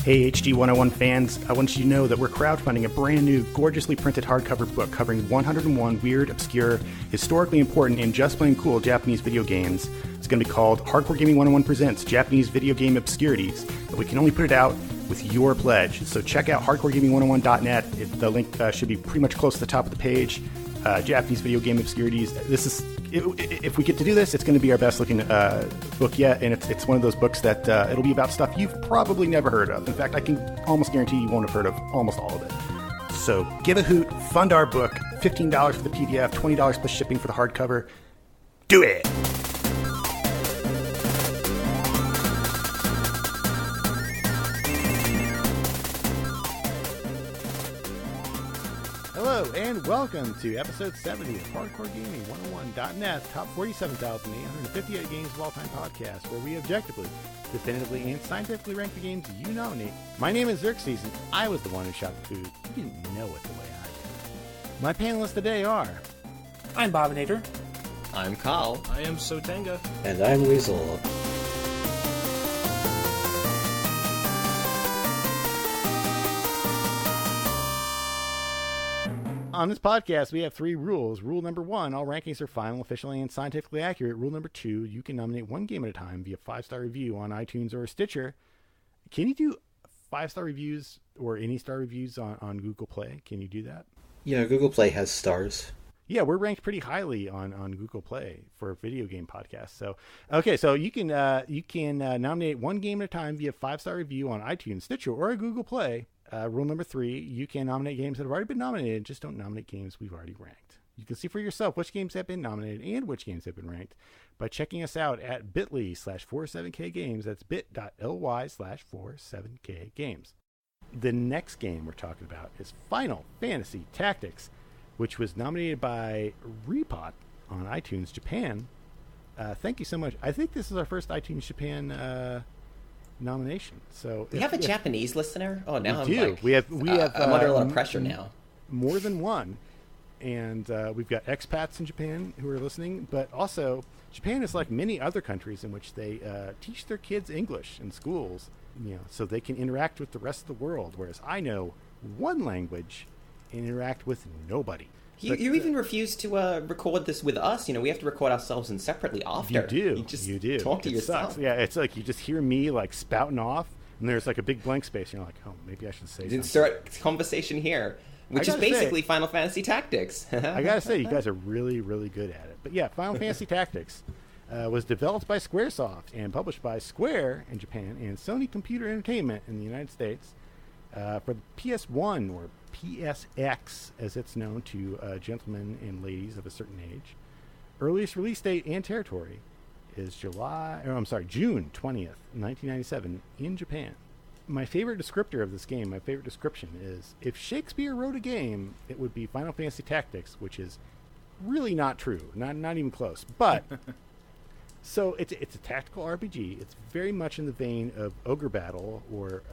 Hey HD 101 fans, I want you to know that we're crowdfunding a brand new, gorgeously printed hardcover book covering 101 weird, obscure, historically important, and just plain cool Japanese video games. It's going to be called Hardcore Gaming 101 Presents Japanese Video Game Obscurities, but we can only put it out with your pledge. So check out hardcoregaming101.net. The link should be pretty much close to the top of the page. Japanese Video Game Obscurities. This is, if we get to do this, it's going to be our best looking book yet, and it's one of those books that it'll be about stuff you've probably never heard of. In fact, I can almost guarantee you won't have heard of almost all of it. So give a hoot, fund our book, $15 for the PDF, $20 plus shipping for the hardcover. Do it! Hello, and welcome to episode 70 of Hardcore Gaming 101.net, top 47,858 games of all time podcast, where we objectively, definitively, and scientifically rank the games you nominate. My name is Xerxes, and I was the one who shot the food. You didn't know it the way I did. My panelists today are... I'm Bobinator. I'm Kyle. I am Sotenga. And I'm Weasel. On this podcast, we have three rules. Rule number 1, all rankings are final, officially, and scientifically accurate. Rule number 2, you can nominate one game at a time via 5-star review on iTunes or Stitcher. Can you do 5-star reviews or any star reviews on Google Play? Can you do that? You know, Google Play has stars. Yeah, we're ranked pretty highly on Google Play for a video game podcast. So, okay, so you can nominate one game at a time via 5-star review on iTunes, Stitcher, or Google Play. Rule number 3, you can nominate games that have already been nominated, just don't nominate games we've already ranked. You can see for yourself which games have been nominated and which games have been ranked by checking us out at bit.ly/47kgames. That's bit.ly/47kgames. The next game we're talking about is Final Fantasy Tactics, which was nominated by Repot on iTunes Japan. Thank you so much. I think this is our first iTunes Japan nomination. So we have a Japanese listener. Oh, now we have. I'm under a lot of pressure now. More than one, and we've got expats in Japan who are listening. But also, Japan is like many other countries in which they teach their kids English in schools, so they can interact with the rest of the world. Whereas I know one language and interact with nobody. You even refuse to record this with us. We have to record ourselves and separately after. You do. Talk to yourself. Sucks. Yeah, it's like you just hear me like spouting off, and there's like a big blank space, and you're like, oh, maybe I should say something. Insert conversation here, which is basically Final Fantasy Tactics. I gotta say, you guys are really, really good at it. But yeah, Final Fantasy Tactics was developed by Squaresoft and published by Square in Japan and Sony Computer Entertainment in the United States for the PS1 or PSX, as it's known to gentlemen and ladies of a certain age. Earliest release date and territory is June 20th, 1997 in Japan. My favorite descriptor of this game, my favorite description is, if Shakespeare wrote a game, it would be Final Fantasy Tactics, which is really not true, not even close. But so it's a tactical RPG. It's very much in the vein of Ogre Battle or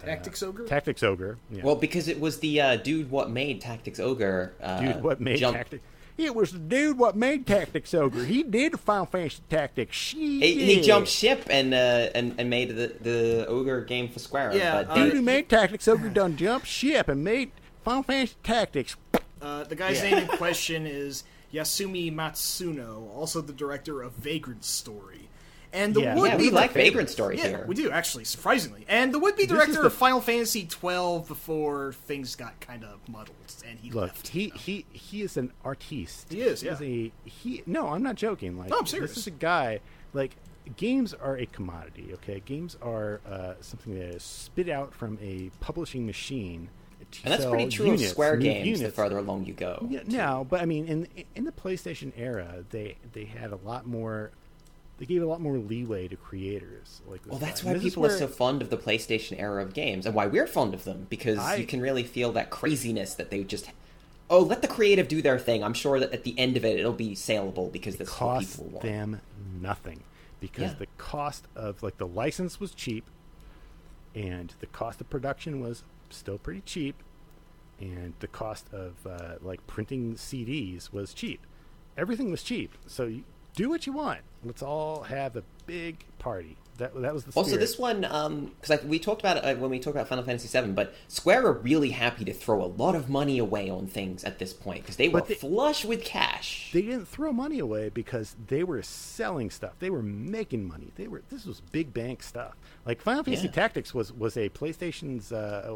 Tactics Ogre? Tactics Ogre. Yeah. Well, because it was the dude what made Tactics Ogre. Tactics. It was the dude what made Tactics Ogre. He did Final Fantasy Tactics. He jumped ship and made the Ogre game for Square. Yeah, dude who made Tactics Ogre done jumped ship and made Final Fantasy Tactics. The guy's name in question is Yasumi Matsuno, also the director of Vagrant Story. And we like Vagrant Story here. We do, actually, surprisingly. And the would-be director of Final Fantasy 12 before things got kind of muddled, and he left. He is an artiste. He is, yeah. No, I'm not joking. Like, no, I'm serious. This is a guy, like, games are a commodity, okay? Games are something that is spit out from a publishing machine. And that's pretty true of Square games the farther along you go. Yeah, no, but I mean, in the PlayStation era, they had a lot more... They gave a lot more leeway to creators. That's why people are so fond of the PlayStation era of games, and why we're fond of them, because you can really feel that craziness that they just... Oh, let the creative do their thing. I'm sure that at the end of it, it'll be saleable, because that's what people want. It cost them nothing. Because the cost of, the license was cheap, and the cost of production was still pretty cheap, and the cost of, printing CDs was cheap. Everything was cheap. So... do what you want. Let's all have a big party. That was the spirit. Also, this one, because we talked about it when we talked about Final Fantasy VII, but Square are really happy to throw a lot of money away on things at this point, because they were flush with cash. They didn't throw money away because they were selling stuff. They were making money. This was big bank stuff. Like Final Fantasy Tactics was a PlayStation's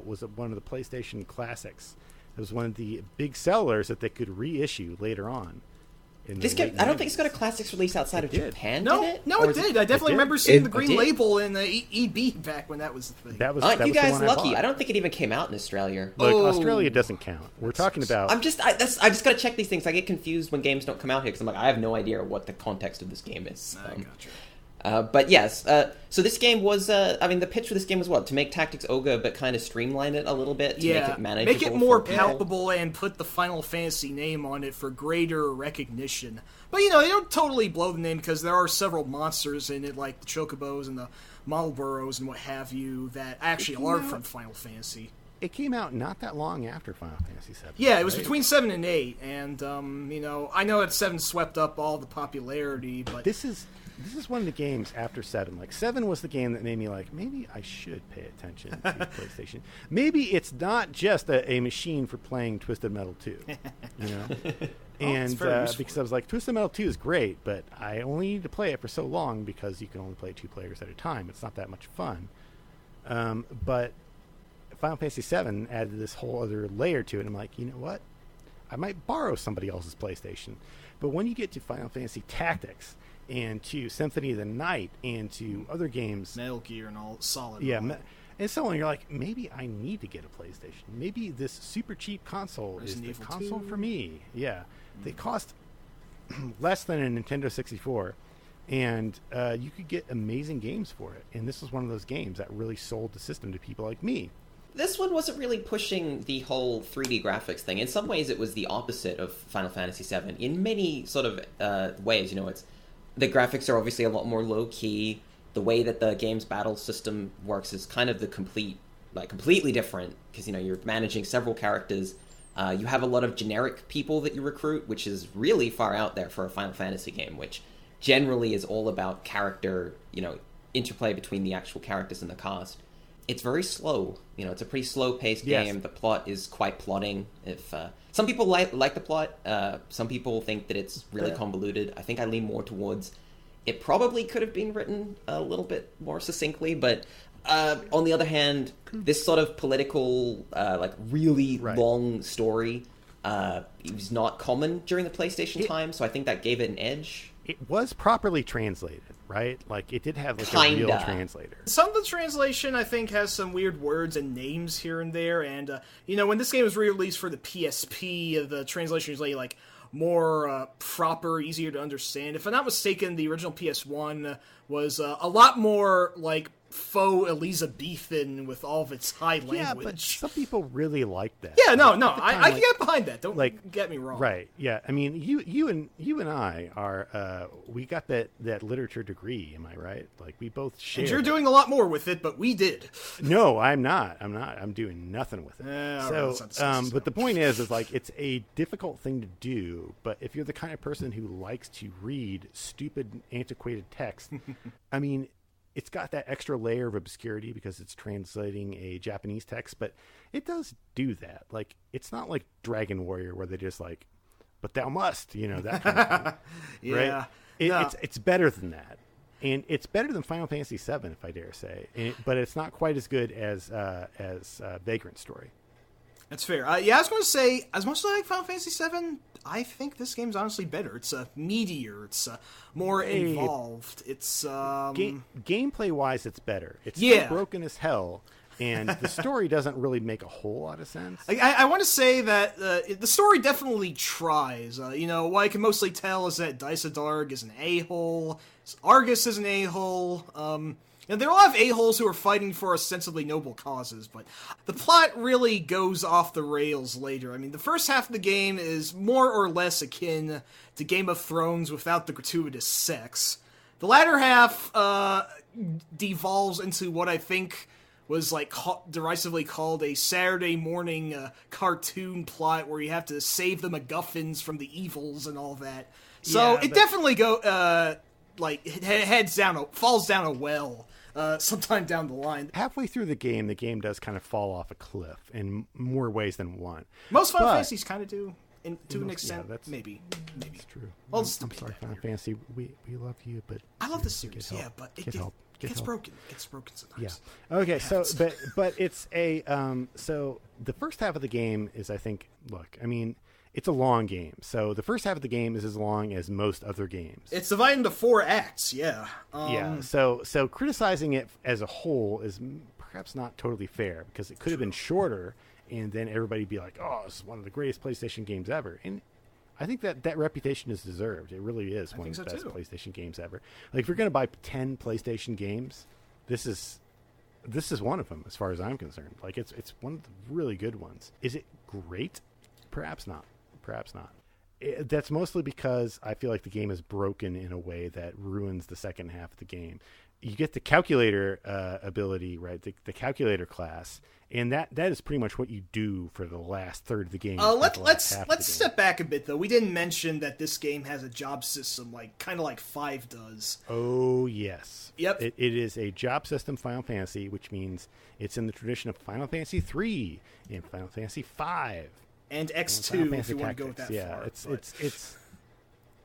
was one of the PlayStation classics. It was one of the big sellers that they could reissue later on. This game, I don't think it's got a classics release outside of Japan. No, did it? No, it did. I definitely remember seeing the green label in the EB back when that was the thing. That was you guys the one lucky. I don't think it even came out in Australia. Look, Australia doesn't count. We're talking about. I just got to check these things. I get confused when games don't come out here because I'm like, I have no idea what the context of this game is. I gotcha. But yes, so this game was, the pitch for this game was what? To make Tactics Ogre, but kind of streamline it a little bit, to make it manageable. Make it more palpable and put the Final Fantasy name on it for greater recognition. But, they don't totally blow the name because there are several monsters in it, like the Chocobos and the Marlboros and what have you, that actually are from Final Fantasy. It came out not that long after Final Fantasy VII. Yeah, it was between 7 and 8, and, I know that 7 swept up all the popularity, but... This is one of the games after 7. Like, 7 was the game that made me like, maybe I should pay attention to PlayStation. Maybe it's not just a machine for playing Twisted Metal 2, And because I was like, Twisted Metal 2 is great, but I only need to play it for so long because you can only play 2 players at a time. It's not that much fun. But Final Fantasy VII added this whole other layer to it. And I'm like, you know what? I might borrow somebody else's PlayStation. But when you get to Final Fantasy Tactics and to Symphony of the Night and to other games, Metal Gear and all, Solid. Yeah, and so on, you're like, maybe I need to get a PlayStation. Maybe this super cheap console is the console for me. Yeah, they cost less than a Nintendo 64, and you could get amazing games for it. And this was one of those games that really sold the system to people like me. This one wasn't really pushing the whole 3D graphics thing. In some ways, it was the opposite of Final Fantasy VII. In many sort of ways, it's the graphics are obviously a lot more low-key. The way that the game's battle system works is kind of completely different, because, you're managing several characters. You have a lot of generic people that you recruit, which is really far out there for a Final Fantasy game, which generally is all about character, interplay between the actual characters and the cast. It's very slow. It's a pretty slow-paced game. The plot is quite plotting. If some people like the plot, some people think that it's really convoluted. I think I lean more towards it probably could have been written a little bit more succinctly, but on the other hand, this sort of political, really long story was not common during the PlayStation time, so I think that gave it an edge. It was properly translated, right? Like, it did have a real translator. Some of the translation, I think, has some weird words and names here and there, and, when this game was re-released for the PSP, the translation was more proper, easier to understand. If I'm not mistaken, the original PS1 was a lot more, faux Elizabethan with all of its high language. Yeah, but some people really like that. Yeah, no, I can get behind that. Don't get me wrong. Right? Yeah, I mean, you and I are we got that literature degree. Am I right? We both share. And you're doing a lot more with it, but we did. No, I'm not. I'm doing nothing with it. But the point is it's a difficult thing to do. But if you're the kind of person who likes to read stupid, antiquated text, I mean, it's got that extra layer of obscurity because it's translating a Japanese text, but it does do that. It's not like Dragon Warrior where they just but thou must, that kind of thing. Yeah. Right? It's better than that. And it's better than Final Fantasy VII, if I dare say. But it's not quite as good as Vagrant Story. That's fair. I was going to say, as much as I like Final Fantasy VII, I think this game's honestly better. It's meatier. It's more involved. It's gameplay-wise, it's better. It's still broken as hell, and the story doesn't really make a whole lot of sense. I want to say that the story definitely tries. What I can mostly tell is that Dysadarg is an a-hole, Argus is an a-hole, and there are a lot of a-holes who are fighting for ostensibly noble causes, but the plot really goes off the rails later. I mean, the first half of the game is more or less akin to Game of Thrones without the gratuitous sex. The latter half devolves into what I think was derisively called a Saturday morning cartoon plot where you have to save the MacGuffins from the evils and all that. So it definitely like falls down a well sometime down the line. Halfway through the game does kind of fall off a cliff in more ways than one. Most Final Fantasies kind of do, to an extent. Yeah, maybe. That's true. Well, I'm sorry, Final Fantasy. We love you, but I love the series. Yeah, but it gets broken. It gets broken sometimes. Yeah. Okay. So, but it's a so the first half of the game is, I think. Look, I mean, it's a long game. So the first half of the game is as long as most other games. It's divided into 4 acts. Yeah. Yeah. So criticizing it as a whole is perhaps not totally fair, because it could have been shorter, and then everybody'd be like, "Oh, this is one of the greatest PlayStation games ever." And I think that reputation is deserved. It really is one of the best PlayStation games ever. Like, if you're going to buy 10 PlayStation games, this is one of them, as far as I'm concerned. Like, it's one of the really good ones. Is it great? Perhaps not. That's mostly because I feel like the game is broken in a way that ruins the second half of the game. You get the calculator ability, right? The calculator class, and that is pretty much what you do for the last third of the game. Let's step back a bit, though. We didn't mention that this game has a job system, kind of like 5 does. Oh yes, yep. It is a job system Final Fantasy, which means it's in the tradition of Final Fantasy 3 and Final Fantasy 5 and X2, if you want to go with that far. It's.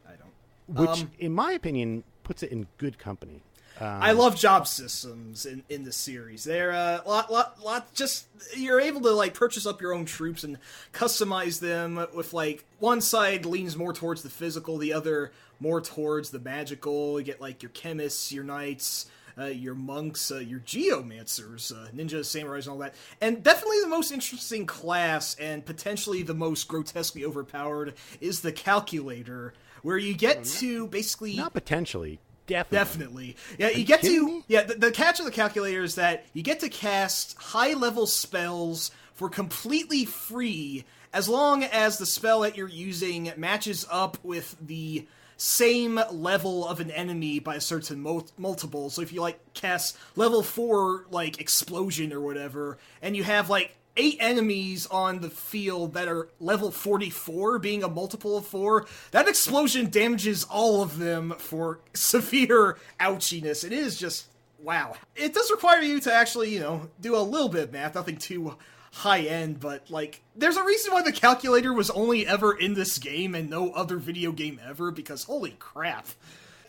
I don't. Which, in my opinion, puts it in good company. I love job systems in the series. They're lot. Just, you're able to purchase up your own troops and customize them with one side leans more towards the physical, the other more towards the magical. You get your chemists, your knights, your monks, your geomancers, ninjas, samurais, and all that. And definitely the most interesting class, and potentially the most grotesquely overpowered, is the calculator, where you get to basically... Not potentially. Definitely. Yeah, you get to... Yeah, the catch of the calculator is that you get to cast high-level spells for completely free, as long as the spell that you're using matches up with the same level of an enemy by a certain multiple. So if you cast level 4 explosion or whatever, and you have 8 enemies on the field that are level 44, being a multiple of 4, that explosion damages all of them for severe ouchiness. It is just, wow. It does require you to actually, do a little bit of math, nothing too high-end, but, there's a reason why the calculator was only ever in this game and no other video game ever, because holy crap.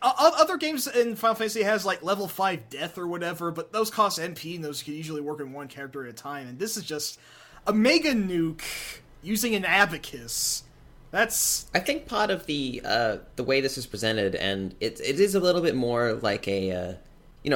Other games in Final Fantasy has level 5 death or whatever, but those cost MP, and those can usually work in one character at a time, and this is just a mega nuke using an abacus. That's... I think part of the way this is presented, and it is a little bit more like a,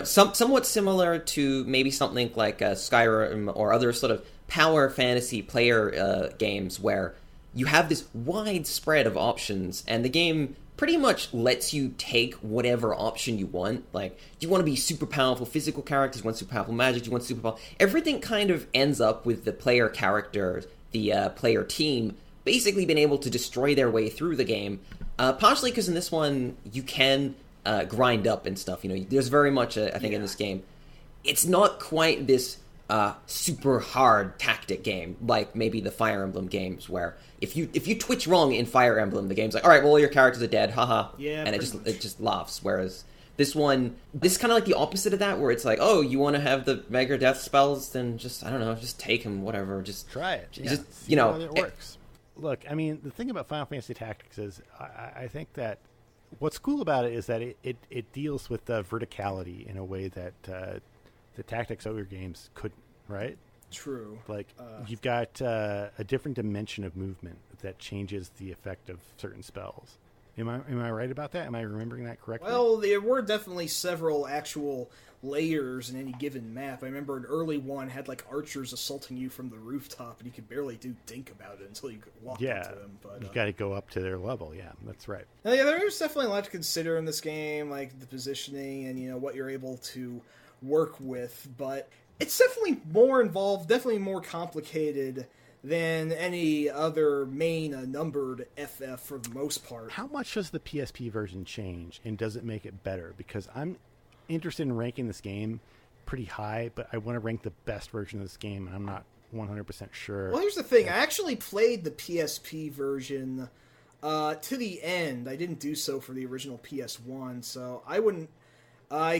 somewhat similar to maybe something like Skyrim or other sort of power fantasy player games, where you have this wide spread of options, and the game pretty much lets you take whatever option you want. Do you want to be super powerful physical characters, you want super powerful magic, you want super powerful... Everything kind of ends up with the player character, the player team, basically being able to destroy their way through the game. Partially because in this one, you can grind up and stuff. There's very much, I think, in this game, it's not quite this super hard tactic game like maybe the Fire Emblem games, where if you twitch wrong in Fire Emblem, the game's all right, well, your characters are dead, haha. Yeah, and it just laughs. Whereas this one, this is kind of the opposite of that, where it's oh, you want to have the mega death spells, then just, I don't know, just take them, whatever, just try it. Just whether it works. Look, I mean, the thing about Final Fantasy Tactics is I think that what's cool about it is that it deals with the verticality in a way that the Tactics ogre games couldn't, right? True. You've got a different dimension of movement that changes the effect of certain spells. Am I right about that? Am I remembering that correctly? Well, there were definitely several actual layers in any given map. I remember an early one had archers assaulting you from the rooftop, and you could barely do dink about it until you could walk into them. But you got to go up to their level. Yeah, that's right. Now, yeah, there's definitely a lot to consider in this game, the positioning and what you're able to work with, but it's definitely more involved, definitely more complicated than any other main numbered FF for the most part. How much does the PSP version change, and does it make it better? Because I'm interested in ranking this game pretty high, but I want to rank the best version of this game, and I'm not 100% sure. Well, here's the thing. I actually played the PSP version to the end. I didn't do so for the original PS1, so I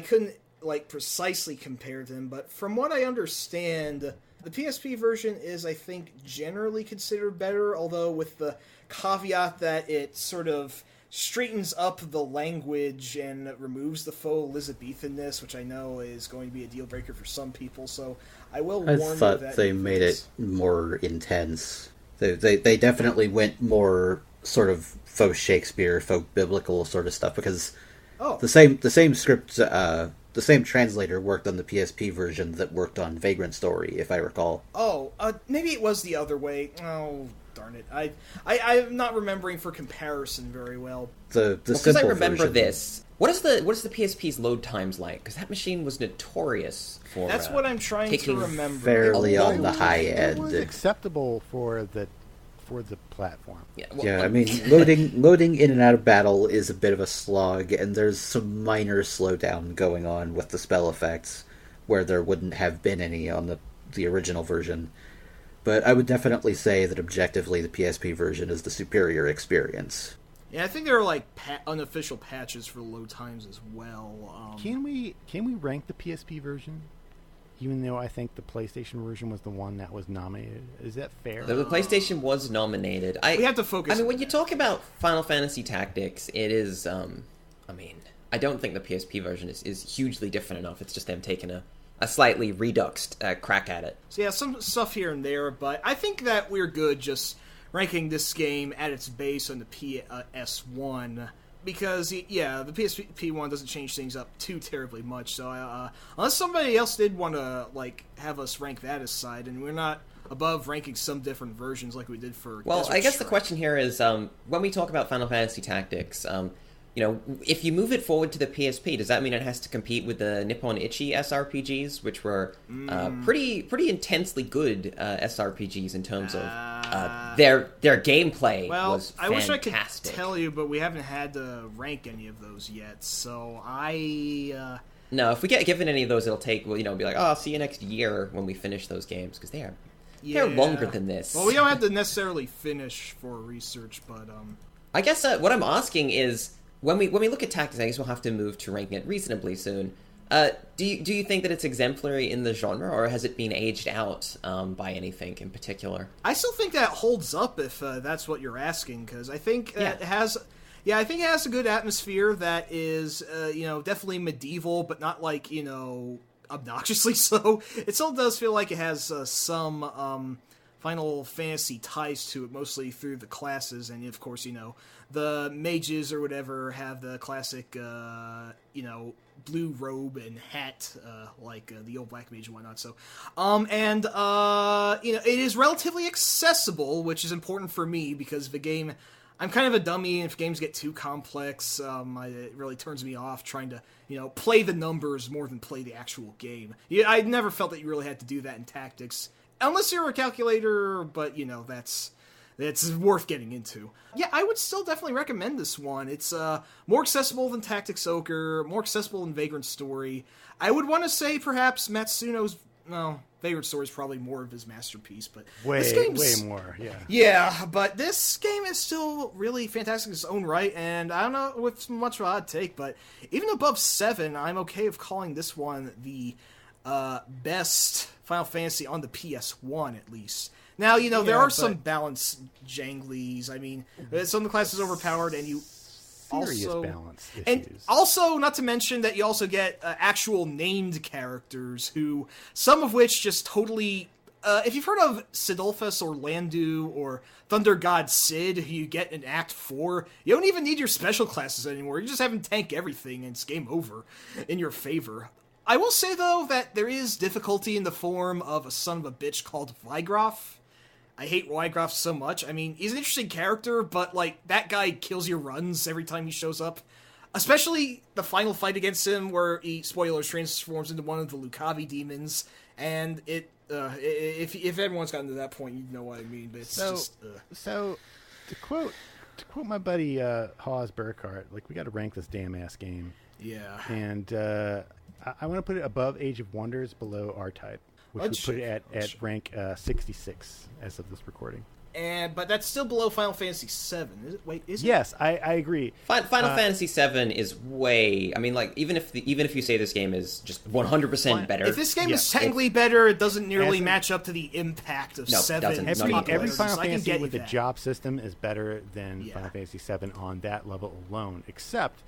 couldn't like precisely compare them, but from what I understand, the PSP version is, I think, generally considered better, although with the caveat that it sort of straightens up the language and removes the faux Elizabethanness, which I know is going to be a deal breaker for some people, so I will warn you that... I thought they made it more intense. They definitely went more sort of faux Shakespeare, faux biblical sort of stuff, because the same script... the same translator worked on the PSP version that worked on Vagrant Story, if I recall. Maybe it was the other way. Oh, darn it. I'm not remembering for comparison very well. Because I remember this. What is the PSP's load times like? Because that machine was notorious for That's what I'm trying to remember. Fairly on the high end. It was acceptable for the platform. I mean, loading in and out of battle is a bit of a slog, and there's some minor slowdown going on with the spell effects, where there wouldn't have been any on the original version. But I would definitely say that objectively the PSP version is the superior experience. Yeah, I think there are like unofficial patches for load times as well. Can we rank the PSP version? Even though I think the PlayStation version was the one that was nominated. Is that fair? The PlayStation was nominated. We have to focus. I mean, when you talk about Final Fantasy Tactics, it is, I don't think the PSP version is hugely different enough. It's just them taking a slightly reduxed crack at it. So yeah, some stuff here and there, but I think that we're good just ranking this game at its base on the PS1. Because, yeah, the PSP one doesn't change things up too terribly much, so unless somebody else did want to, like, have us rank that aside, and we're not above ranking some different versions like we did for... Well, I guess the question here is, when we talk about Final Fantasy Tactics, if you move it forward to the PSP, does that mean it has to compete with the Nippon Ichi SRPGs, which were pretty intensely good SRPGs in terms of their gameplay was fantastic. I wish I could tell you, but we haven't had to rank any of those yet, so No, if we get given any of those, it'll take, be like, I'll see you next year when we finish those games, because they're longer than this. Well, we don't have to necessarily finish for research, but... I guess what I'm asking is... When we look at Tactics, I guess we'll have to move to ranking it reasonably soon. Do you think that it's exemplary in the genre, or has it been aged out by anything in particular? I still think that holds up if that's what you're asking, because I think it has... Yeah, I think it has a good atmosphere that is, definitely medieval, but not like, obnoxiously so. It still does feel like it has some Final Fantasy ties to it, mostly through the classes, and of course, the mages or whatever have the classic, blue robe and hat, like the old black mage and whatnot. So, it is relatively accessible, which is important for me because the game. I'm kind of a dummy, and if games get too complex, it really turns me off trying to, play the numbers more than play the actual game. Yeah, I never felt that you really had to do that in Tactics, unless you're a calculator, but, that's worth getting into. Yeah, I would still definitely recommend this one. It's more accessible than Tactics Ogre, more accessible than Vagrant Story. I would want to say perhaps Matsuno's... No, Vagrant Story is probably more of his masterpiece, but this game's... way more, yeah. Yeah, but this game is still really fantastic in its own right, and I don't know if it's much of a hot take, but even above 7, I'm okay with calling this one the best Final Fantasy on the PS1, at least. Now, there are some balance janglies. I mean, some of the classes overpowered, and you also balance issues. And also, not to mention that you also get actual named characters who, some of which just totally... if you've heard of Sidolphus or Landu or Thunder God Sid, who you get in Act 4, you don't even need your special classes anymore. You just have them tank everything, and it's game over in your favor. I will say, though, that there is difficulty in the form of a son of a bitch called Vygroff. I hate Wygroff so much. I mean, he's an interesting character, but, that guy kills your runs every time he shows up. Especially the final fight against him, where he, spoilers, transforms into one of the Lucavi demons, and if everyone's gotten to that point, you know what I mean, but it's just... So, to quote my buddy, Hawes Burkhart, we gotta rank this damn-ass game. Yeah. And, I want to put it above Age of Wonders, below R-Type. Which would put it at rank 66 as of this recording. But that's still below Final Fantasy VII. Is it? Yes, I agree. Final Fantasy VII is way. I mean, like even if you say this game is just 100% better, if this game is technically better, it doesn't nearly match up to the impact of 7. Every Final Fantasy with the job system is better than Final Fantasy VII on that level alone. Except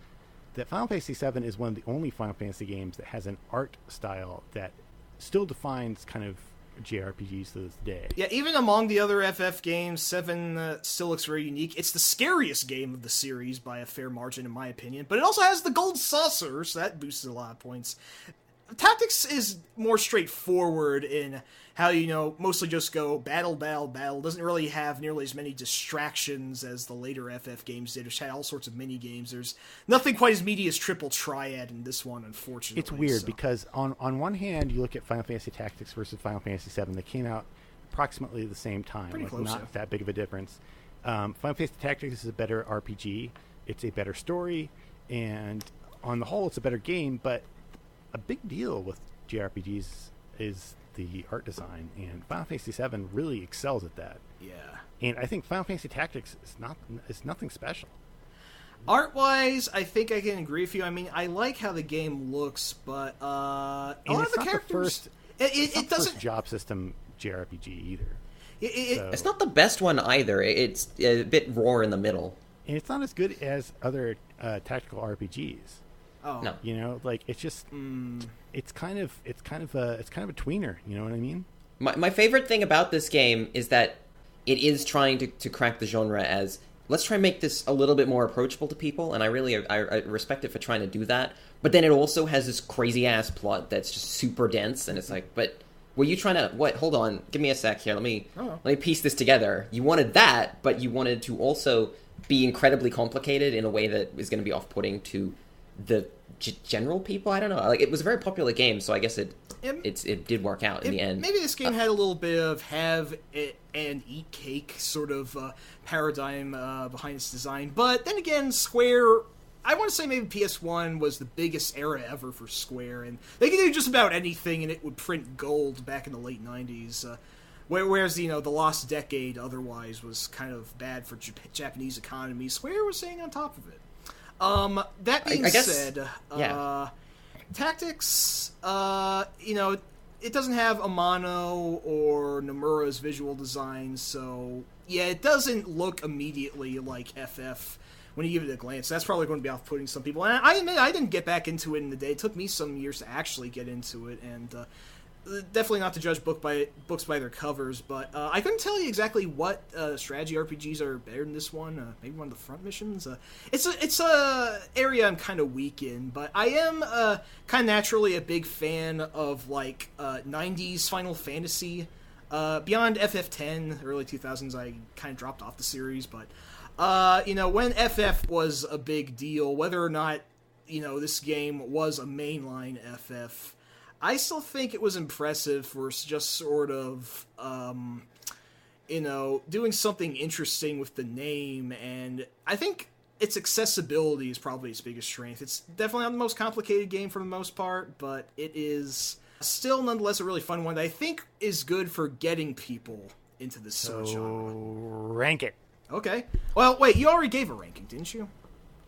that Final Fantasy VII is one of the only Final Fantasy games that has an art style that still defines kind of JRPGs to this day. Yeah, even among the other FF games, 7 still looks very unique. It's the scariest game of the series by a fair margin, in my opinion, but it also has the gold saucer, so that boosted a lot of points. Tactics is more straightforward in how, mostly just go battle, doesn't really have nearly as many distractions as the later FF games did, which had all sorts of mini-games. There's nothing quite as meaty as Triple Triad in this one, unfortunately. It's weird, because on one hand, you look at Final Fantasy Tactics versus Final Fantasy VII, they came out approximately the same time. Pretty close, not that big of a difference. Final Fantasy Tactics is a better RPG, it's a better story, and on the whole, it's a better game, but a big deal with JRPGs is the art design, and Final Fantasy VII really excels at that. Yeah. And I think Final Fantasy Tactics is nothing special. Art-wise, I think I can agree with you. I mean, I like how the game looks, but a lot of the characters... It doesn't... First job system JRPG either. It's not the best one either. It's a bit raw in the middle. And it's not as good as other tactical RPGs. Oh. No. It's just it's kind of a tweener, you know what I mean? My favorite thing about this game is that it is trying to crack the genre as, let's try and make this a little bit more approachable to people, and I respect it for trying to do that. But then it also has this crazy ass plot that's just super dense, and it's like, but were you trying to hold on, give me a sec here, let me piece this together. You wanted that, but you wanted to also be incredibly complicated in a way that is going to be off-putting to the general people. I don't know. Like, it was a very popular game, so I guess it did work out in the end. Maybe this game had a little bit of have it and eat cake sort of paradigm behind its design. But then again, Square, I want to say maybe PS1 was the biggest era ever for Square, and they could do just about anything and it would print gold back in the late 90s. Whereas, the Lost Decade otherwise was kind of bad for Japanese economy, Square was staying on top of it. That being said, Tactics, it doesn't have Amano or Nomura's visual design, so yeah, it doesn't look immediately like FF when you give it a glance. That's probably going to be off-putting some people. And I admit, I didn't get back into it in the day. It took me some years to actually get into it, and definitely not to judge books by their covers, but I couldn't tell you exactly what strategy RPGs are better than this one. Maybe one of the front missions. It's a area I'm kind of weak in, but I am kind of naturally a big fan of 90s Final Fantasy. Beyond FF10, early 2000s, I kind of dropped off the series, but when FF was a big deal, whether or not this game was a mainline FF, I still think it was impressive for just sort of, doing something interesting with the name, and I think its accessibility is probably its biggest strength. It's definitely not the most complicated game for the most part, but it is still nonetheless a really fun one that I think is good for getting people into this sort of genre. Rank it. Okay. Well, wait, you already gave a ranking, didn't you?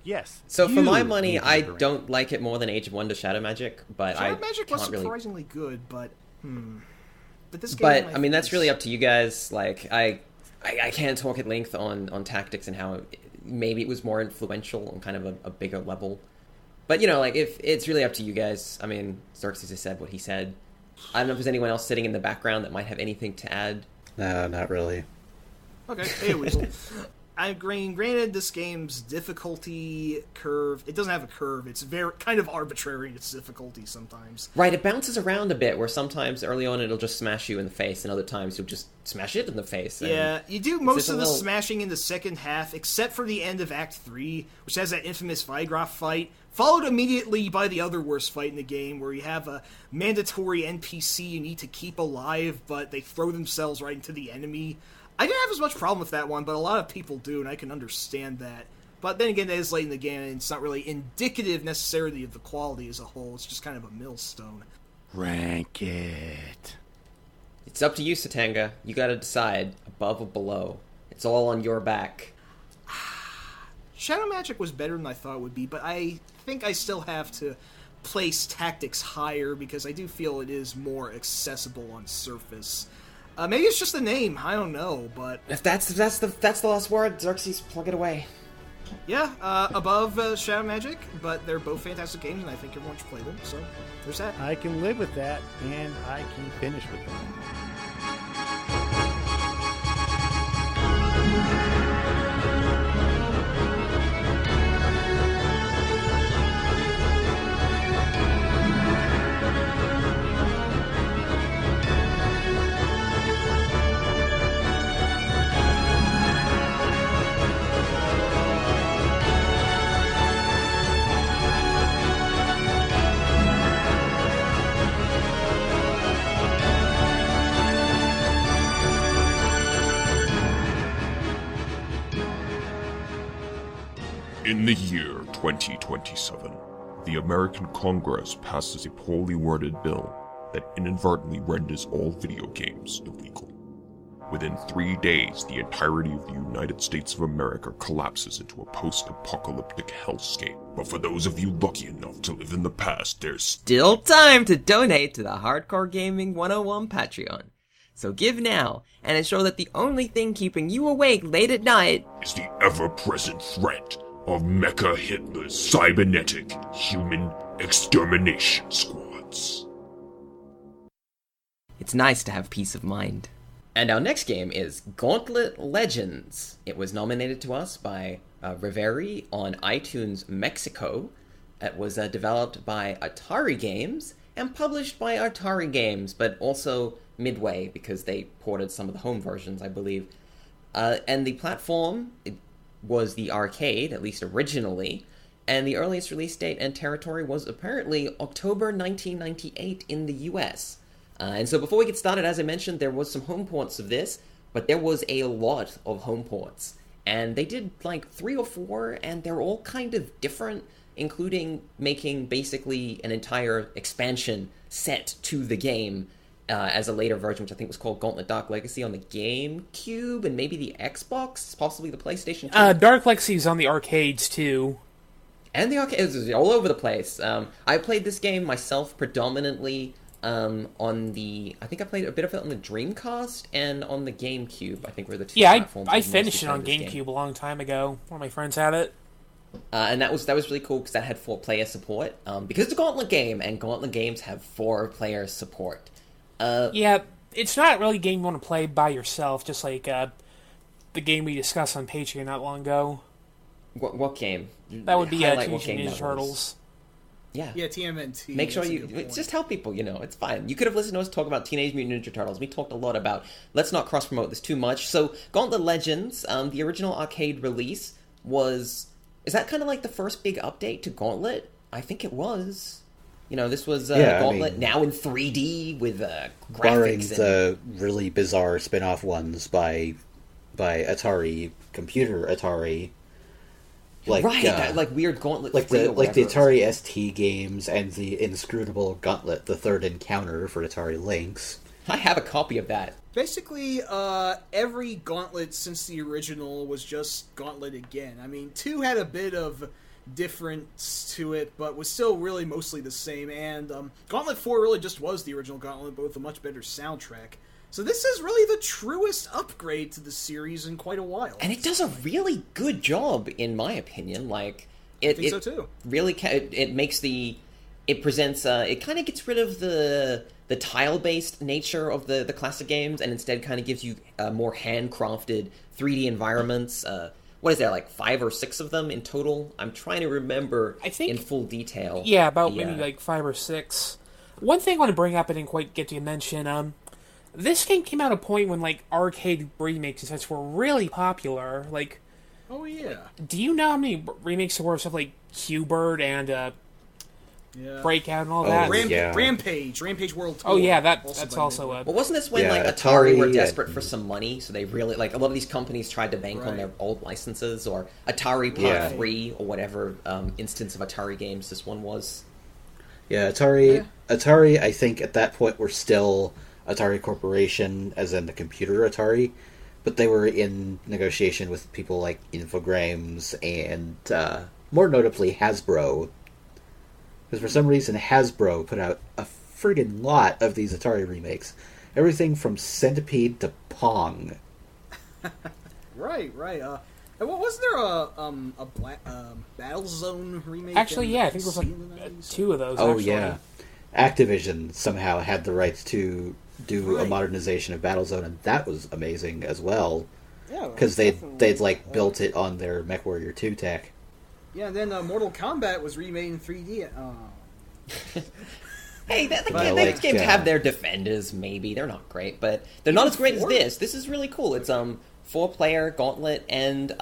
Yes. So for my money, I don't like it more than Age of Wonders Shadow Magic, but Shadow Magic was surprisingly good, but this game. But I mean, that's really up to you guys. Like, I can't talk at length on Tactics and how maybe it was more influential on kind of a bigger level. But if it's really up to you guys. I mean, Xerxes has said what he said. I don't know if there's anyone else sitting in the background that might have anything to add. No, not really. Okay, hey, Weasel. Granted, this game's difficulty curve, it doesn't have a curve. It's very kind of arbitrary in its difficulty sometimes. Right, it bounces around a bit, where sometimes early on it'll just smash you in the face, and other times you'll just smash it in the face. Yeah, you do most of the smashing in the second half, except for the end of Act 3, which has that infamous Vigroff fight, followed immediately by the other worst fight in the game, where you have a mandatory NPC you need to keep alive, but they throw themselves right into the enemy. I didn't have as much problem with that one, but a lot of people do, and I can understand that. But then again, that is late in the game, and it's not really indicative necessarily of the quality as a whole. It's just kind of a millstone. Rank it. It's up to you, Satanga. You gotta decide, above or below. It's all on your back. Shadow Magic was better than I thought it would be, but I think I still have to place Tactics higher because I do feel it is more accessible on Surface. Maybe it's just the name, I don't know, but... If that's the last word, Xerxes, plug it away. Yeah, above Shadow Magic, but they're both fantastic games, and I think everyone should play them, so there's that. I can live with that, and I can finish with that. In the year 2027, the American Congress passes a poorly worded bill that inadvertently renders all video games illegal. Within 3 days, the entirety of the United States of America collapses into a post-apocalyptic hellscape. But for those of you lucky enough to live in the past, there's still time to donate to the Hardcore Gaming 101 Patreon. So give now, and ensure that the only thing keeping you awake late at night is the ever-present threat of Mecha Hitler's cybernetic human extermination squads. It's nice to have peace of mind. And our next game is Gauntlet Legends. It was nominated to us by Riveri on iTunes Mexico. It was developed by Atari Games and published by Atari Games, but also Midway because they ported some of the home versions, I believe. And the platform was the arcade, at least originally, and the earliest release date and territory was apparently October 1998 in the US. And so before we get started, as I mentioned, there was some home ports of this, but there was a lot of home ports. And they did like 3 or 4, and they're all kind of different, including making basically an entire expansion set to the game as a later version, which I think was called Gauntlet Dark Legacy on the GameCube and maybe the Xbox, possibly the PlayStation 2. Dark Legacy's on the arcades, too. And the arcades, it was all over the place. I played this game myself predominantly on the... I think I played a bit of it on the Dreamcast and on the GameCube, I think were the two platforms. I finished it on GameCube a long time ago. One of my friends had it. And that was really cool because that had 4-player support. Because it's a Gauntlet game, and Gauntlet games have 4-player support. Yeah, it's not really a game you want to play by yourself, just like the game we discussed on Patreon not long ago. What game? That would be Teenage Mutant Ninja Turtles. Yeah, TMNT. Make sure you just tell people, it's fine. You could have listened to us talk about Teenage Mutant Ninja Turtles. We talked a lot about, let's not cross-promote this too much. So, Gauntlet Legends, the original arcade release is that kind of like the first big update to Gauntlet? I think it was. This was Gauntlet now in 3D with graphics. Barring the really bizarre spin-off ones by Atari, Computer Atari. Like weird Gauntlet. Like the Atari ST games and the inscrutable Gauntlet, the Third Encounter for Atari Lynx. I have a copy of that. Basically, every Gauntlet since the original was just Gauntlet again. I mean, 2 had a bit of difference to it, but was still really mostly the same, and Gauntlet 4 really just was the original Gauntlet, but with a much better soundtrack. So this is really the truest upgrade to the series in quite a while. And it does a really good job, in my opinion. I think so too. Really, it makes it presents, it kind of gets rid of the tile-based nature of the classic games, and instead kind of gives you more handcrafted 3D environments. What is there, like 5 or 6 of them in total? I'm trying to remember in full detail. Yeah, maybe like 5 or 6. One thing I want to bring up I didn't quite get to mention, this game came out at a point when like arcade remakes and such were really popular. Like, oh yeah. Do you know how many remakes there were of stuff like Q-Bird and Breakout and all that? Rampage World Tour. Oh yeah, that's also a... Well, wasn't this when Atari were desperate for some money, so they really, a lot of these companies tried to bank on their old licenses, or Atari Part 3, or whatever instance of Atari games this one was? Yeah, Atari, I think at that point were still Atari Corporation, as in the computer Atari, but they were in negotiation with people like Infogrames and, more notably, Hasbro. Because for some reason, Hasbro put out a friggin' lot of these Atari remakes. Everything from Centipede to Pong. Right. And wasn't there a Battlezone remake? Actually, yeah, I think there was like 2 of those. Oh, actually. yeah. Activision somehow had the rights to do a modernization of Battlezone, and that was amazing as well. Yeah, because they'd like built it on their MechWarrior 2 tech. Yeah, and then Mortal Kombat was remade in 3D. Hey, those games have their defenders, maybe. They're not great, but they're not as great as this. This is really cool. It's 4-player Gauntlet, and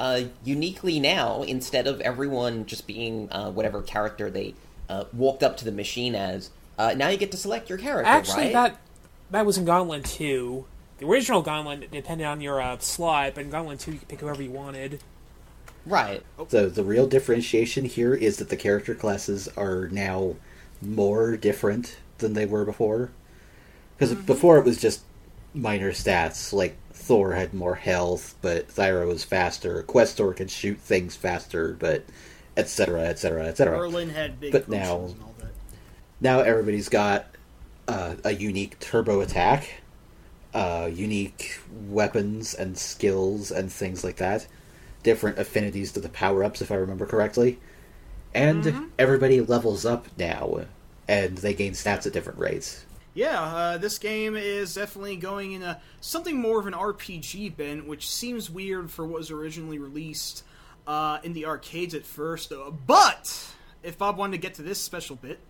uniquely now, instead of everyone just being whatever character they walked up to the machine as, now you get to select your character, Actually, right? that was in Gauntlet 2. The original Gauntlet depended on your slot, but in Gauntlet 2 you could pick whoever you wanted. Right. The real differentiation here is that the character classes are now more different than they were before. Because before it was just minor stats, like Thor had more health, but Thyra was faster, Questor could shoot things faster, but etc., etc., etc. Merlin had big but potions and all that. Now everybody's got a unique turbo attack, unique weapons and skills and things like that. Different affinities to the power-ups, if I remember correctly. And everybody levels up now, and they gain stats at different rates. Yeah, this game is definitely going in something more of an RPG bent, which seems weird for what was originally released in the arcades at first. But, if Bob wanted to get to this special bit...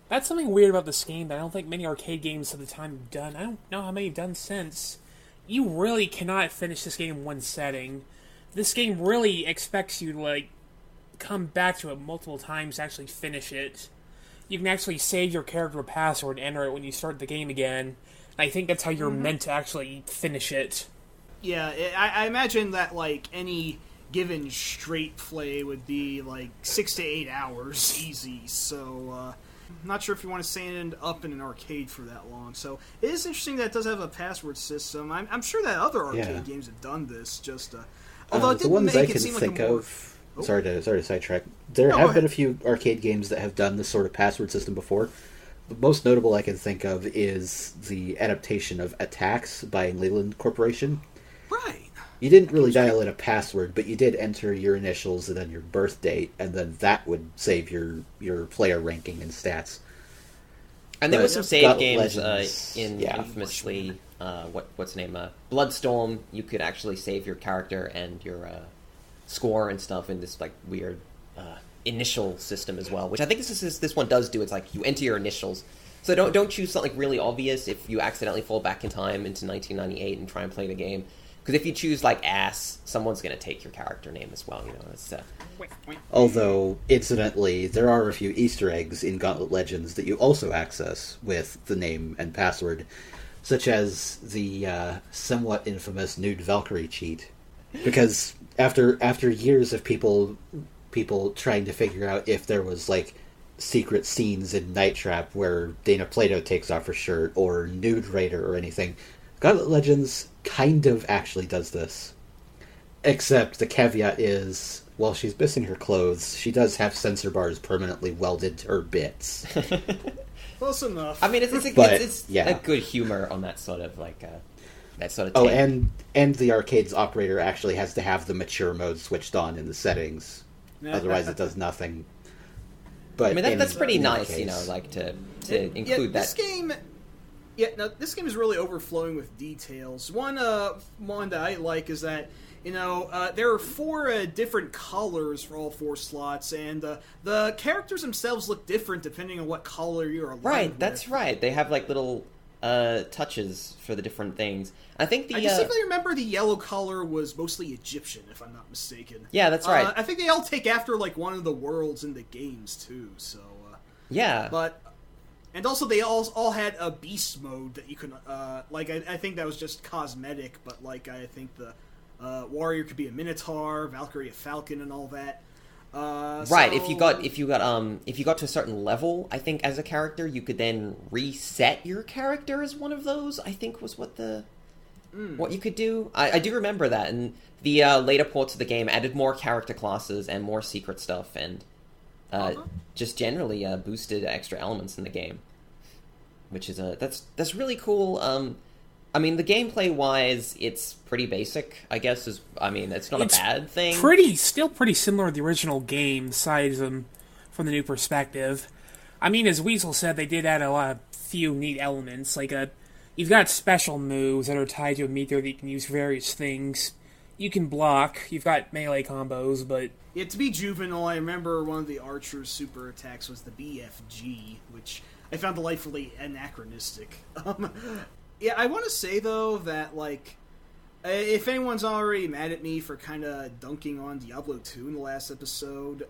That's something weird about this game that I don't think many arcade games at the time have done. I don't know how many have done since. You really cannot finish this game in one setting. This game really expects you to, come back to it multiple times to actually finish it. You can actually save your character password and enter it when you start the game again. I think that's how you're meant to actually finish it. Yeah, I imagine that, any given straight play would be, 6 to 8 hours easy, so, I'm not sure if you want to stand up in an arcade for that long. So, it is interesting that it does have a password system. I'm sure that other arcade games have done this, just, although it the didn't ones make I it can seem think like a more... of... Sorry to sidetrack. There have been a few arcade games that have done this sort of password system before. The most notable I can think of is the adaptation of Attacks by Leland Corporation. Right. You didn't really dial in a password, but you did enter your initials and then your birth date, and then that would save your player ranking and stats. And there was some save games infamously, what's the name? Bloodstorm. You could actually save your character and your score and stuff in this weird initial system as well, which I think this one does do. It's you enter your initials, so don't choose something really obvious if you accidentally fall back in time into 1998 and try and play the game. Because if you choose ass, someone's going to take your character name as well. It's, although incidentally, there are a few Easter eggs in Gauntlet Legends that you also access with the name and password, such as the somewhat infamous Nude Valkyrie cheat, because after years of people trying to figure out if there was secret scenes in Night Trap where Dana Plato takes off her shirt or Nude Raider or anything, Gauntlet Legends kind of actually does this. Except the caveat is, while she's missing her clothes, she does have sensor bars permanently welded to her bits. Close enough. I mean, it's a good humor on that sort of that sort of take. Oh, and the arcade's operator actually has to have the mature mode switched on in the settings. Otherwise it does nothing. But I mean, that's pretty nice, to include that. This game... Yeah, no, this game is really overflowing with details. One that I like is that, there are 4 different colors for all 4 slots, and the characters themselves look different depending on what color you're aligned Right, with. that's right. They have little touches for the different things. I think I distinctly remember the yellow color was mostly Egyptian, if I'm not mistaken. Yeah, that's right. I think they all take after one of the worlds in the games too. So yeah, but. And also, they all had a beast mode that you could, I think that was just cosmetic, but, I think the warrior could be a minotaur, Valkyrie a falcon, and all that. Right. If you got to a certain level, I think as a character, you could then reset your character as one of those. I think was what you could do. I do remember that, and the later ports of the game added more character classes and more secret stuff, and just generally boosted extra elements in the game, which is that's really cool. I mean, the gameplay-wise, it's pretty basic, I guess. It's not a bad thing. Still pretty similar to the original game, besides from the new perspective. I mean, as Weasel said, they did add a few neat elements. Like, you've got special moves that are tied to a meter that you can use for various things. You can block. You've got melee combos, but... Yeah, to be juvenile, I remember one of the Archer's super attacks was the BFG, which I found delightfully anachronistic. Yeah, I want to say, though, that, like, if anyone's already mad at me for kind of dunking on Diablo 2 in the last episode,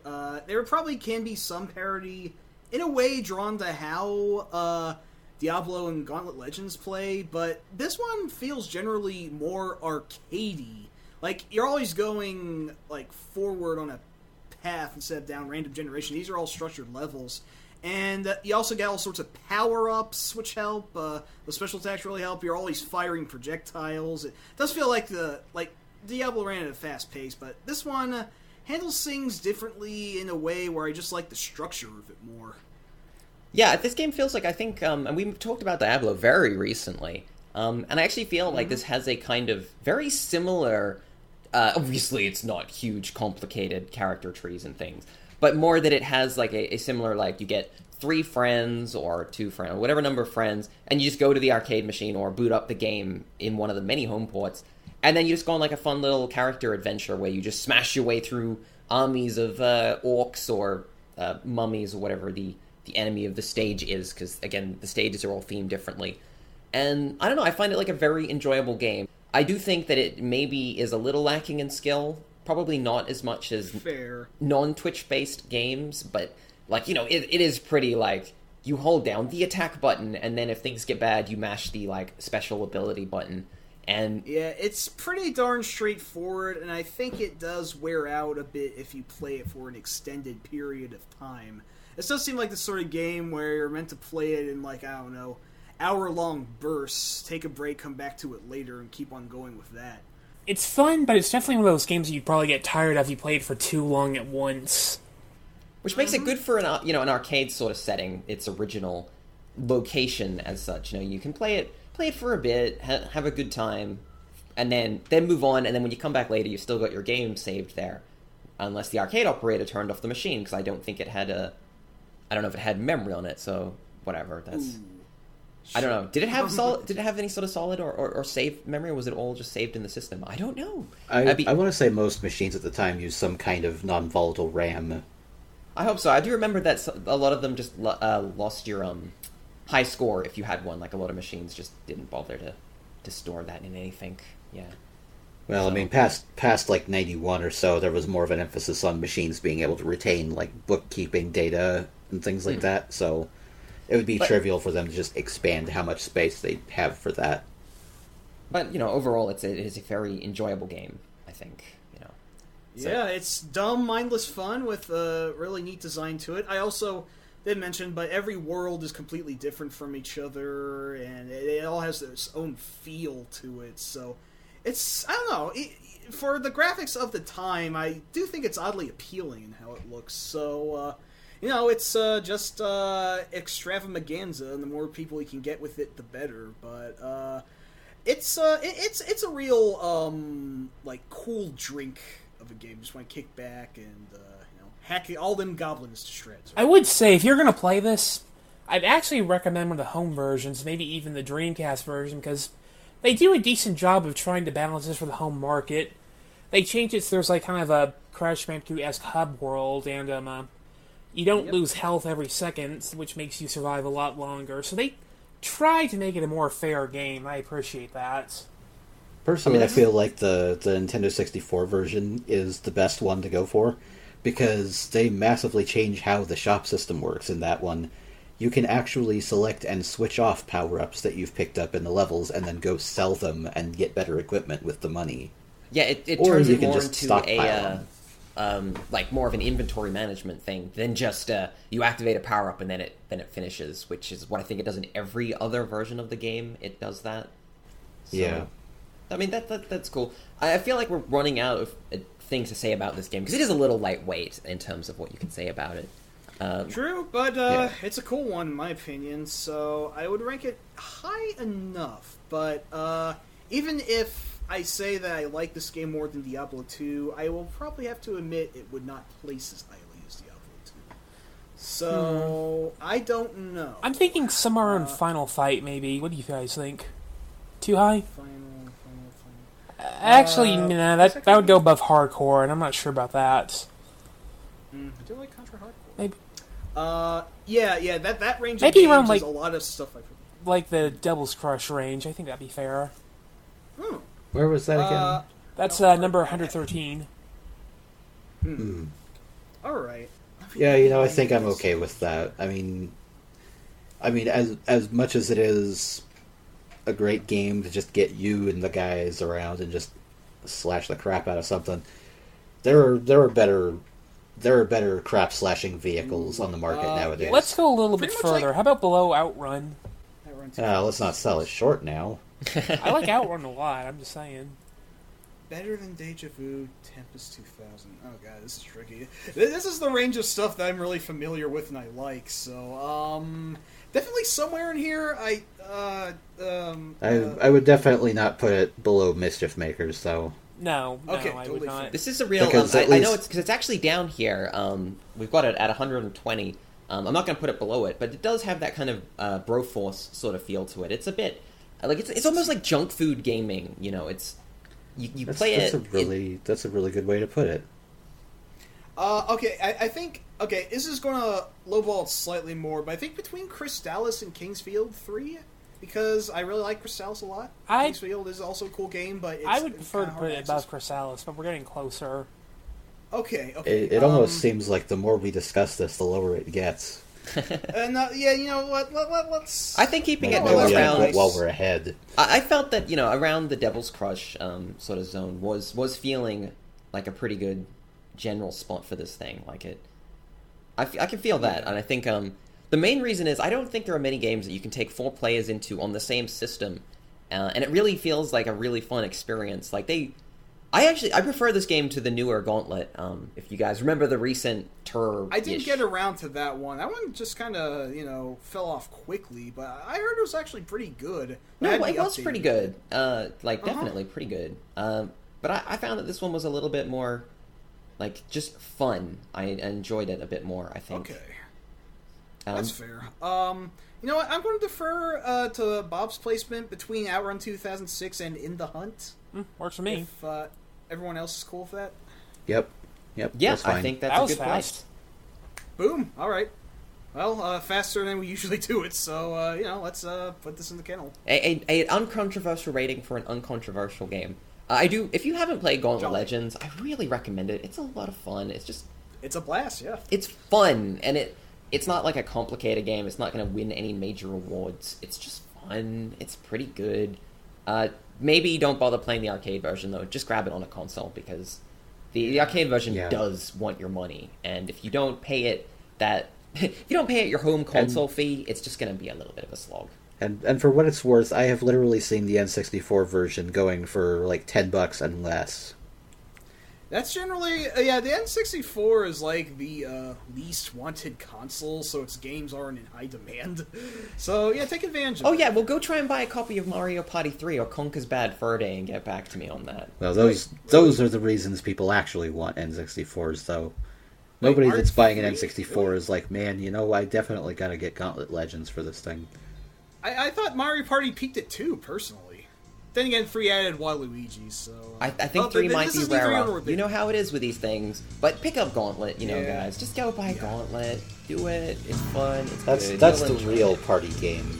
there probably can be some parody, in a way, drawn to how Diablo and Gauntlet Legends play, but this one feels generally more arcadey. Like, you're always going, like, forward on a path instead of down random generation. These are all structured levels. And you also get all sorts of power-ups, which help. The special attacks really help. You're always firing projectiles. It does feel like Diablo ran at a fast pace, but this one handles things differently in a way where I just like the structure of it more. Yeah, this game feels like, I think, and we talked about Diablo very recently, and I actually feel like this has a kind of very similar, obviously it's not huge, complicated character trees and things, but more that it has, like, a similar, like, you get 3 friends or 2 friends, whatever number of friends, and you just go to the arcade machine or boot up the game in one of the many home ports, and then you just go on, like, a fun little character adventure where you just smash your way through armies of orcs or mummies or whatever the enemy of the stage is, because, again, the stages are all themed differently. And, I don't know, I find it, like, a very enjoyable game. I do think that it maybe is a little lacking in skill, probably not as much as non-Twitch-based games, but, like, you know, it is pretty, like, you hold down the attack button, and then if things get bad, you mash the, like, special ability button, and... Yeah, it's pretty darn straightforward, and I think it does wear out a bit if you play it for an extended period of time. It does seem like the sort of game where you're meant to play it in, like, I don't know, hour-long bursts, take a break, come back to it later, and keep on going with that. It's fun, but it's definitely one of those games that you'd probably get tired of if you played for too long at once. Which makes it good for an arcade sort of setting, its original location as such. You know, you can play it for a bit, have a good time, and then move on, and then when you come back later, you've still got your game saved there. Unless the arcade operator turned off the machine, because I don't think it had I don't know if it had memory on it, so whatever, that's... I don't know. Did it have any sort of solid or save memory, or was it all just saved in the system? I don't know. I want to say most machines at the time used some kind of non-volatile RAM. I hope so. I do remember that a lot of them just lost your high score if you had one. Like, a lot of machines just didn't bother to store that in anything. Yeah. Well, so. I mean, past like 91 or so, there was more of an emphasis on machines being able to retain, like, bookkeeping data and things like that, so... It would be trivial for them to just expand how much space they have for that. But, you know, overall, it is a very enjoyable game, I think, you know. So. Yeah, it's dumb, mindless fun with a really neat design to it. I also did mention, but every world is completely different from each other, and it all has its own feel to it, so it's, I don't know, for the graphics of the time, I do think it's oddly appealing in how it looks, so, you know, it's just extravaganza, and the more people you can get with it, the better. But it's a real like cool drink of a game. Just want to kick back and hack all them goblins to shreds. Right? I would say if you're gonna play this, I'd actually recommend one of the home versions, maybe even the Dreamcast version, because they do a decent job of trying to balance this for the home market. They change it so there's like kind of a Crash Bandicoot-esque hub world, and you don't lose health every second, which makes you survive a lot longer. So they try to make it a more fair game. I appreciate that. Personally, I feel like the Nintendo 64 version is the best one to go for, because they massively change how the shop system works in that one. You can actually select and switch off power-ups that you've picked up in the levels, and then go sell them and get better equipment with the money. Yeah, it turns it more into like more of an inventory management thing than just you activate a power up and then it finishes, which is what I think it does in every other version of the game. It does that. So, yeah. I mean that's cool. I feel like we're running out of things to say about this game because it is a little lightweight in terms of what you can say about it. True, but it's a cool one in my opinion, so I would rank it high enough. But even if I say that I like this game more than Diablo 2, I will probably have to admit it would not place as highly as Diablo 2. So, I don't know. I'm thinking somewhere in Final Fight, maybe. What do you guys think? Too high? Final. Actually, nah, that would go above hardcore, and I'm not sure about that. I do like Contra Hardcore. Maybe. Yeah, that range maybe of games around, like, is a lot of stuff like the Devil's Crush range. I think that'd be fair. Where was that again? That's number 113. Alright. Yeah, I think I'm okay with that. I mean, as much as it is a great game to just get you and the guys around and just slash the crap out of something, there are better crap slashing vehicles on the market nowadays. Let's go a little bit further. How about below Outrun? Let's not sell it short now. I like Outrun a lot, I'm just saying. Better than Deja Vu, Tempest 2000. Oh god, this is tricky. This is the range of stuff that I'm really familiar with and I like, so, definitely somewhere in here, I would definitely not put it below Mischief Makers, though. No, okay, I totally would not. This is a real... I know it's because it's actually down here. We've got it at 120. I'm not going to put it below it, but it does have that kind of Broforce sort of feel to it. It's a bit... it's almost like junk food gaming, it's... You play it... That's a really good way to put it. Okay, I think... Okay, this is going to lowball it slightly more, but I think between Crystallis and Kingsfield 3... Because I really like Chrysalis a lot. Kingsfield is also a cool game, but I would prefer to put it above Chrysalis, but we're getting closer. Okay. It almost seems like the more we discuss this, the lower it gets. And yeah, you know what? Let's. I think keeping it around while we're ahead. I felt that around the Devil's Crush sort of zone was feeling like a pretty good general spot for this thing. Like it, I can feel that, and I think the main reason is I don't think there are many games that you can take 4 players into on the same system, and it really feels like a really fun experience. Like I prefer this game to the newer Gauntlet. If you guys remember the recent Tur, I didn't get around to that one. That one just kind of fell off quickly, but I heard it was actually pretty good. No, it was pretty good. Definitely pretty good. But I found that this one was a little bit more just fun. I enjoyed it a bit more, I think. Okay. That's fair. You know what? I'm going to defer to Bob's placement between Outrun 2006 and In the Hunt. Works for me. If everyone else is cool with that. Yep. Yeah, I think that's a good place. Boom. All right. Well, faster than we usually do it, so let's put this in the kennel. A uncontroversial rating for an uncontroversial game. If you haven't played Gauntlet Legends, I really recommend it. It's a lot of fun. It's a blast. Yeah. It's fun, and it's not like a complicated game. It's not going to win any major awards. It's just fun. It's pretty good. Maybe don't bother playing the arcade version, though. Just grab it on a console, because the arcade version does want your money. And if you don't pay it if you don't pay it your home console fee, it's just going to be a little bit of a slog. And for what it's worth, I have literally seen the N64 version going for like $10 and less. That's generally, the N64 is like the least wanted console, so its games aren't in high demand. So, yeah, take advantage of it. Oh, yeah, well, go try and buy a copy of Mario Party 3 or Conker's Bad Fur Day and get back to me on that. Well, those are the reasons people actually want N64s, though. Nobody that's buying an N64 is like, man, I definitely gotta get Gauntlet Legends for this thing. I thought Mario Party peaked at 2, personally. Then again, 3 added Waluigi, so... I think 3 might be rarer. You know how it is with these things. But pick up Gauntlet, guys. Just go buy Gauntlet. Do it. It's fun. It's good. That's the real party game.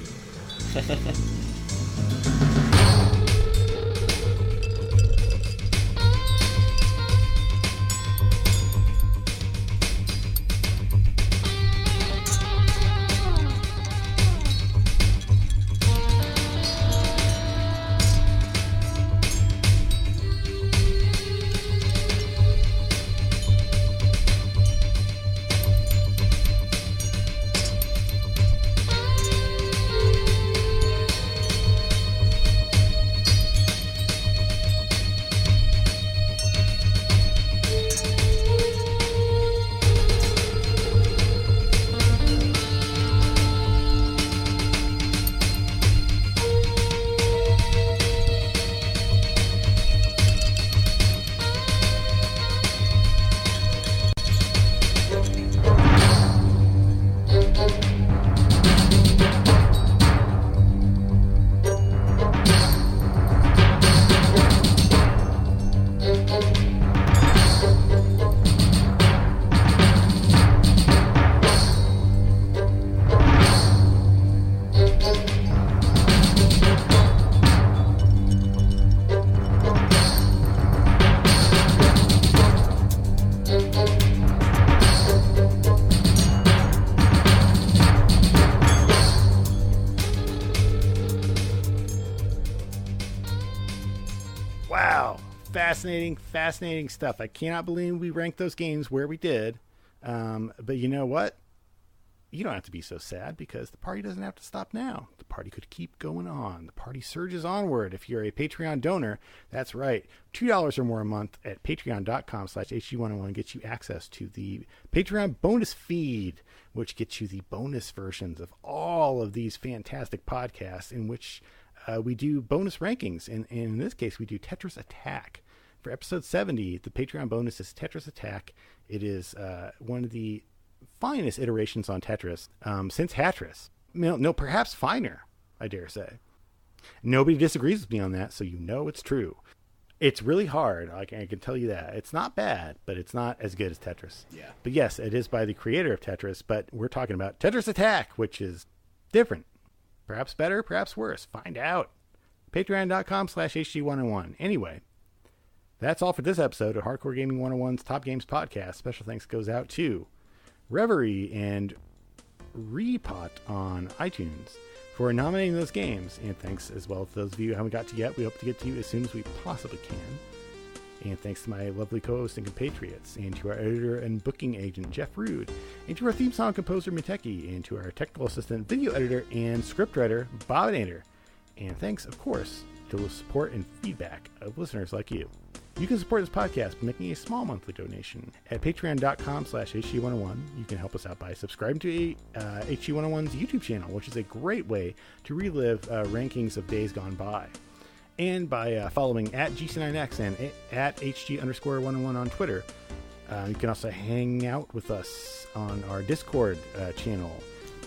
Wow. Fascinating stuff. I cannot believe we ranked those games where we did. But you know what? You don't have to be so sad because the party doesn't have to stop now. The party could keep going on. The party surges onward if you're a Patreon donor. That's right. $2 or more a month at patreon.com/HG101 gets you access to the Patreon bonus feed, which gets you the bonus versions of all of these fantastic podcasts in which we do bonus rankings. And in this case, we do Tetris Attack. For episode 70, the Patreon bonus is Tetris Attack. It is one of the finest iterations on Tetris since Hatris. No, perhaps finer, I dare say. Nobody disagrees with me on that, so you know it's true. It's really hard, I can tell you that. It's not bad, but it's not as good as Tetris. Yeah. But yes, it is by the creator of Tetris, but we're talking about Tetris Attack, which is different. Perhaps better, perhaps worse. Find out. Patreon.com/HG101. Anyway, that's all for this episode of Hardcore Gaming 101's Top Games Podcast. Special thanks goes out to Reverie and Repot on iTunes for nominating those games. And thanks as well to those of you who haven't got to yet. We hope to get to you as soon as we possibly can. And thanks to my lovely co-hosts and compatriots, and to our editor and booking agent, Jeff Rude, and to our theme song composer, Miteki, and to our technical assistant, video editor, and scriptwriter, Bob Nader. And thanks, of course, to the support and feedback of listeners like you. You can support this podcast by making a small monthly donation at patreon.com/HG101. You can help us out by subscribing to HG101's YouTube channel, which is a great way to relive rankings of days gone by. And by following at GC9X and at HG_101 on Twitter. You can also hang out with us on our Discord channel.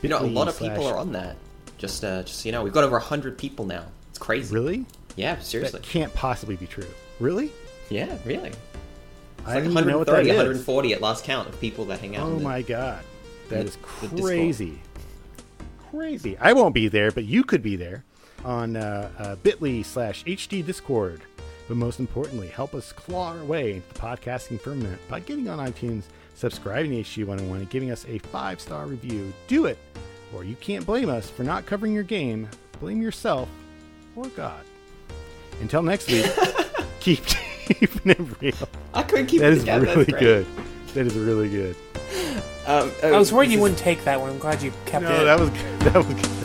You know, a lot of people are on that. Just so you know, we've got over 100 people now. It's crazy. Really? Yeah, seriously. That can't possibly be true. Really? Yeah, really. It's I like don't even know what that 130, is. 140 at last count of people that hang out. Oh my god. That is the crazy. Crazy. I won't be there, but you could be there on bit.ly/HD Discord. But most importantly, help us claw our way into the podcasting firmament by getting on iTunes, subscribing to HG101, and giving us a 5-star review. Do it! Or you can't blame us for not covering your game. Blame yourself or God. Until next week, keep keeping it real. I couldn't keep that it is together. really good. That is really good. I was worried you wouldn't take that one. I'm glad you kept it. No, that was good.